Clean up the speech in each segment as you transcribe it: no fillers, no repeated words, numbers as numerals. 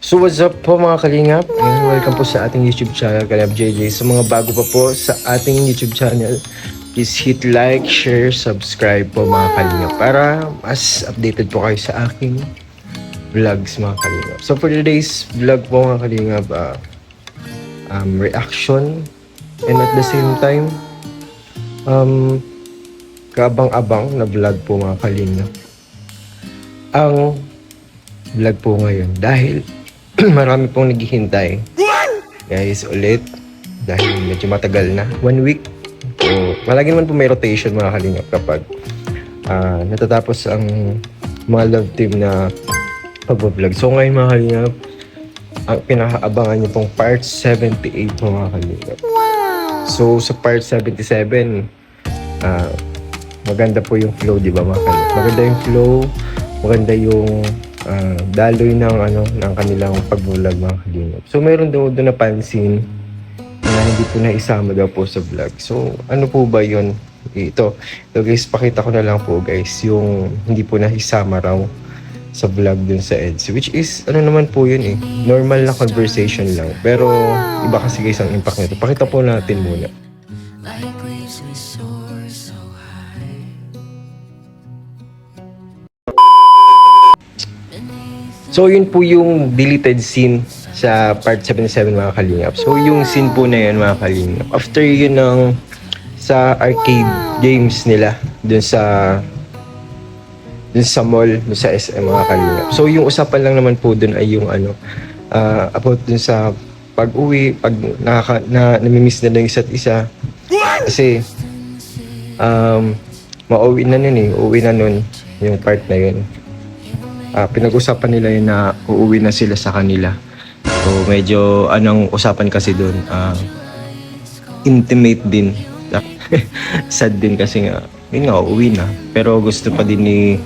So what's up po mga kalingap, and welcome po sa ating YouTube channel, Kalingap JJ. Sa mga bago pa po sa ating YouTube channel, please hit like, share, subscribe po mga kalingap para mas updated po kayo sa aking vlogs mga kalingap. So for today's vlog po mga kalingap, reaction and at the same time kaabang-abang na vlog po mga kalingap. Ang vlog po ngayon dahil marami pong naghihintay guys ulit dahil medyo matagal na 1 week. So malagi naman po may rotation mga kalingap kapag natatapos ang mga love team na pag-vlog. So ngayon mga kalingap, ang pinakaabangan niyo pong part 78 po mga kalingap. So sa part 77 maganda po yung flow, di ba mga kalingap? Maganda yung flow, maganda yung daloy ng kanilang pag-vlog mga kalingap. So mayroon daw doon napansin na hindi po naisama daw po sa vlog. So ano po ba yun? Ito guys, pakita ko na lang po guys yung hindi po naisama raw sa vlog dun sa EDSA, which is ano naman po yun normal na conversation lang, pero iba kasi guys ang impact nito. Pakita po natin muna. So yun po yung deleted scene sa part 77 mga kalingap. So yung scene po na yun mga kalingap, after yun sa arcade games nila dun sa mall, dun sa SM mga kalingap. So yung usapan lang naman po dun ay yung about dun sa pag-uwi, pag namimiss na ng isa't isa. Kasi mauwi na nun yung part na yun. Pinag-usapan nila yun na uuwi na sila sa kanila. So medyo anong usapan kasi doon, intimate din. Sad din kasi nga yun nga, uuwi na, pero gusto pa din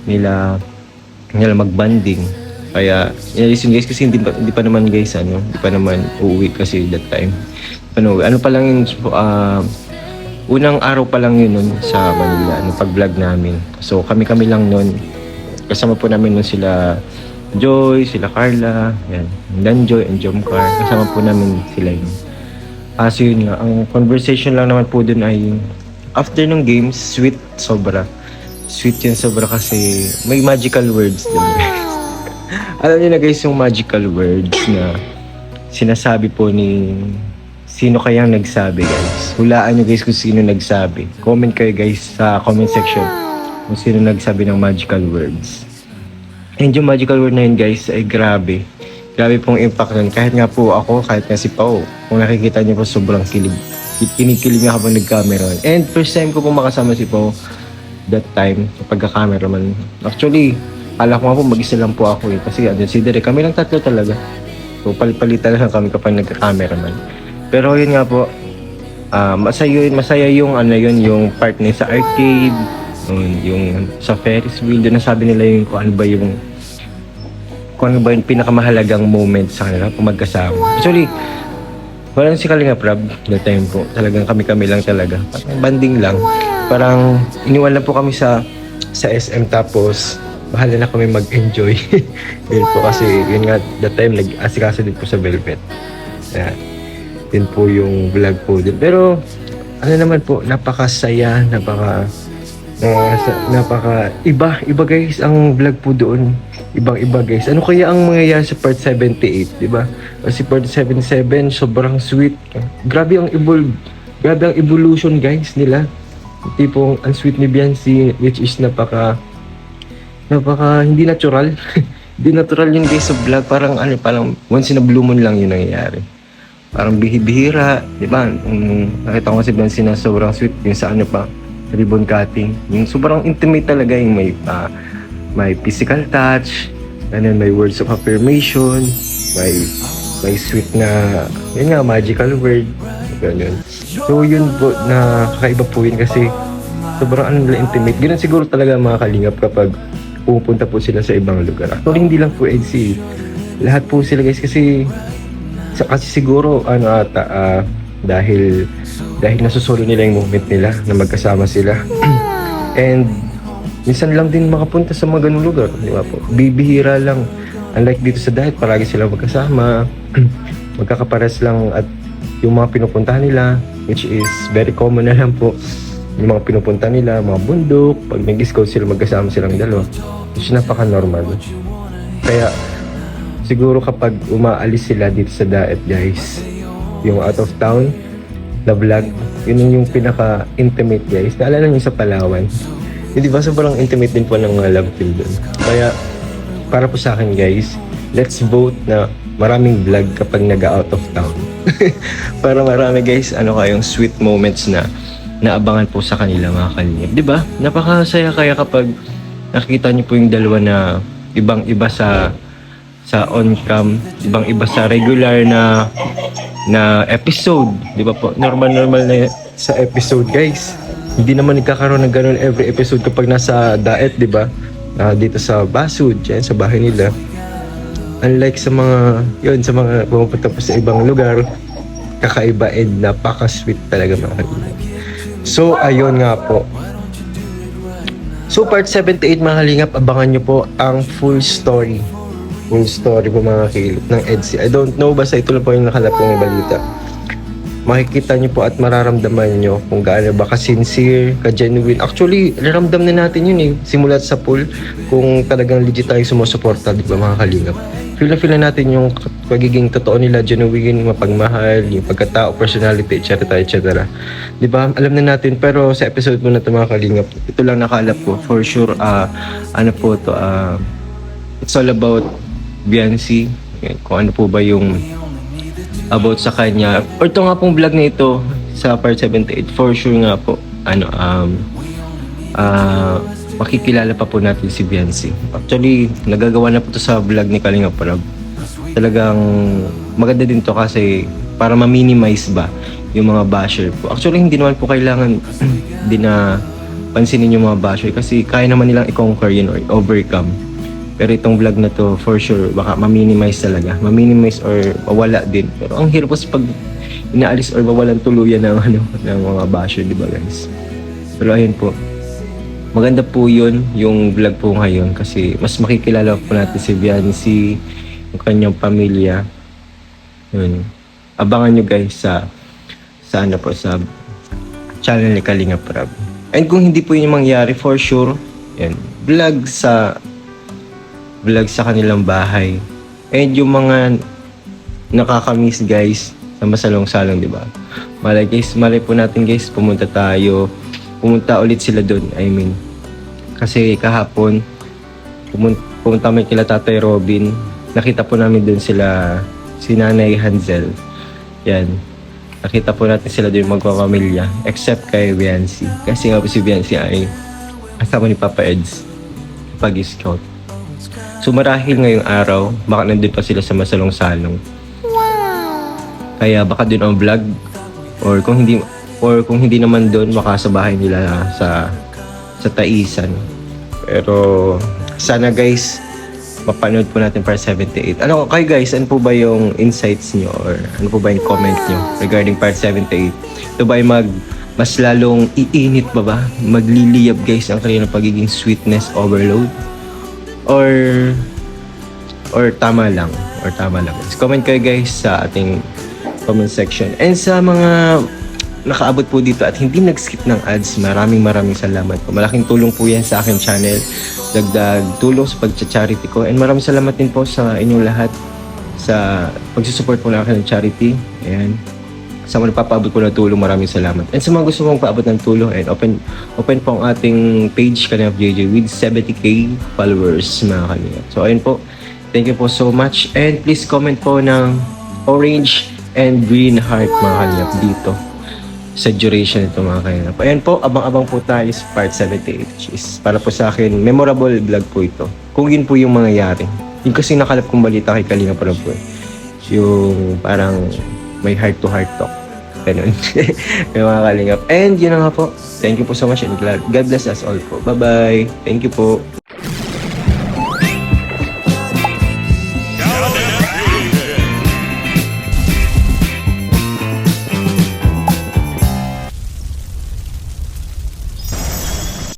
nila magbanding. Kaya inalis yun guys kasi hindi pa naman guys hindi pa naman uuwi kasi that time. Ano pa lang yun, unang araw pa lang yun nun sa Manila, pag-vlog namin. So kami lang nun. Kasama po namin nun sila Joy, sila Carla, yan, Danjoy and Jomcar. Kasama po namin sila yun. So yun nga, ang conversation lang naman po dun ay after ng games, sweet sobra. Sweet yun sobra kasi may magical words dun guys. Alam niyo na guys yung magical words na sinasabi po ni sino kayang nagsabi guys. Hulaan nyo guys kung sino nagsabi. Comment kayo guys sa comment section kung sino nagsabi ng magical words. And yung magical word na yun guys ay grabe. Grabe pong impact nun. Kahit nga po ako, kahit nga si Pao, kung nakikita niyo po sobrang kilig. Kinikilig nga habang nag-camera. And first time ko po makasama si Pao that time, pagka-cameraman. Actually, kala ko nga po mag-isa lang po ako kasi si Derek, kami lang tatlo talaga. So palit-palitan lang kami kapag nagka-cameraman. Pero yun nga po, masaya yung yung part na sa arcade, yung sa Ferris wheel, doon nasabi nila yung kung ano ba yung pinakamahalagang moment sa kanila kung magkasama. Actually, walang si Kalingap Rab that time po. Talagang kami lang talaga. Parang banding lang. Parang iniwan lang po kami sa SM tapos bahala na kami mag-enjoy. Yun po kasi yun nga that time nag-asikaso din po sa Velvet. Yan. Yun po yung vlog po din. Pero ano naman po, napakasaya, napaka iba guys ang vlog po doon. Ibang-iba guys. Ano kaya ang mangyayari sa part 78, di ba? Kasi part 77 sobrang sweet. Grabe ang evolution guys nila. Tipong ang sweet ni Biancy, which is napaka hindi natural. Hindi natural yun guys sa vlog. Parang once in a blue moon lang yun nangyayari. Parang bihira, di ba? Nakita ko si Biancy na sobrang sweet yung sa ribbon cutting. Yung sobrang intimate talaga, yung may physical touch, and then may words of affirmation, may sweet na, yun nga, magical word, ganun. So yun po, na kakaiba po yun kasi sobrang intimate. Ganun siguro talaga mga kalingap kapag pupunta po sila sa ibang lugar. Actually, hindi lang po EDSA. Lahat po sila guys kasi siguro, dahil nasusolo nila yung moment nila na magkasama sila. And minsan lang din makapunta sa mga ganung lugar, di ba po? Bibihira lang Unlike dito sa diet, palagi sila magkasama, magkakapares lang at yung mga pinupuntahan nila, which is very common na lang po, yung mga pinupunta nila, mga bundok, pag nag-scout sila, magkasama silang dalawa, which is napaka-normal. Kaya, siguro kapag umaalis sila dito sa diet, guys, yung out of town, na vlog, yun yung pinaka-intimate, guys. Naalala niyo sa Palawan. Hindi ba sobrang intimate din po ng mga love team doon. Kaya, para po sa akin, guys, let's vote na maraming vlog kapag nag-out of town. Para marami, guys, kayong sweet moments na naabangan po sa kanila, mga kalingap. Di ba? Napakasaya kaya kapag nakikita niyo po yung dalawa na ibang-iba sa on-cam, ibang-iba sa regular na episode. Di ba po? Normal na sa episode, guys. Hindi naman nagkakaroon ng ganun every episode kapag nasa diet, di ba? Dito sa Basud, dyan sa bahay nila. Unlike sa mga pumupunta po sa ibang lugar, kakaiba and napaka-sweet talaga, mga kalingap. So, ayun nga po. So, part 7 to 8, mga kalingap, abangan nyo po ang full story. Full story po, mga kalingap, ng EDSA. I don't know, basta ito lang po yung nakalap kong balita. Makikita nyo po at mararamdaman nyo kung gaano ba ka-sincere, ka-genuine. Actually, naramdam na natin yun eh. Simulat sa pool, kung talagang legit tayong sumusuporta, di ba, mga kalingap? Feel na natin yung pagiging totoo nila, genuine, mapagmahal, yung pagkatao, personality, etc. etc. Di ba? Alam na natin, pero sa episode mo na ito, mga kalingap, ito lang nakalap ko. For sure, it's all about Beyonce. Kung ano po ba yung about sa kanya. Or ito nga pong vlog na ito sa part 78, for sure nga po, makikilala pa po natin si Beyonce. Actually, nagagawa na po ito sa vlog ni Kalinga Prab. Talagang maganda din to kasi para ma-minimize ba yung mga basher po. Actually, hindi naman po kailangan din na pansinin yung mga basher kasi kaya naman nilang i-conquer yun or overcome. Pero itong vlog na to, for sure, baka ma-minimize talaga. Ma-minimize or mawala din. Pero ang hirap po pag inaalis or mawalan tuluyan ng mga basher, di ba, guys? Pero ayun po. Maganda po yun, yung vlog po ngayon. Kasi mas makikilala po natin si Beyonce, yung kanyang pamilya. Yun. Abangan nyo, guys, sa channel ni Kalinga Prab. And kung hindi po yun yung mangyari, for sure, yan, vlog sa kanilang bahay. And yung mga nakakamiss, guys, sa masalong-salong, di ba? Malay po natin, guys, pumunta ulit sila doon. I mean, kasi kahapon pumunta kami kila Tatay Robin. Nakita po namin doon si Nanay Hansel. Yan. Nakita po natin sila doon magpapamilya. Except kay Beyonce. Kasi nga po si Beyonce ay kasama ni Papa Eds pag-scout. So marahil ngayong araw, baka nandun pa sila sa masalong-salong. Wow! Kaya baka dun ang vlog. Or kung hindi naman dun, baka sa bahay nila sa Taisan. Pero sana, guys, mapanood po natin para 78. Kayo, guys, ano po ba yung insights nyo or ano po ba yung comment nyo regarding part 78? Ito ba ay mas lalong iinit ba? Magliliyab, guys, ang kanilang pagiging sweetness overload? Or tama lang. Comment kayo, guys, sa ating comment section. And sa mga nakaabot po dito at hindi nag-skip ng ads, maraming salamat po. Malaking tulong po yan sa aking channel. Dagdag tulong sa pag-charity ko. And maraming salamat din po sa inyong lahat sa pagsusupport po ng aking charity. Ayan. Sa mga nagpapaabot po ng tulong, maraming salamat. And sa mga gusto mong paabot ng tulong, and open po ang ating page Kalingap JJ with 70k followers, mga kalingap. So ayun po, thank you po so much. And please comment po ng orange and green heart, mga kalingap, dito sa duration ito, mga kalingap. Ayun po, abang-abang po tayo sa part 78, which is para po sa akin, memorable vlog po ito. Kung yun po yung mangyayari. Yung kasi nakalap kong balita kay Kalinga Prab po. Yung parang may heart-to-heart talk. Ganun. Yung mga kalingap. And yun na nga po. Thank you po so much and God bless us all po. Bye-bye. Thank you po.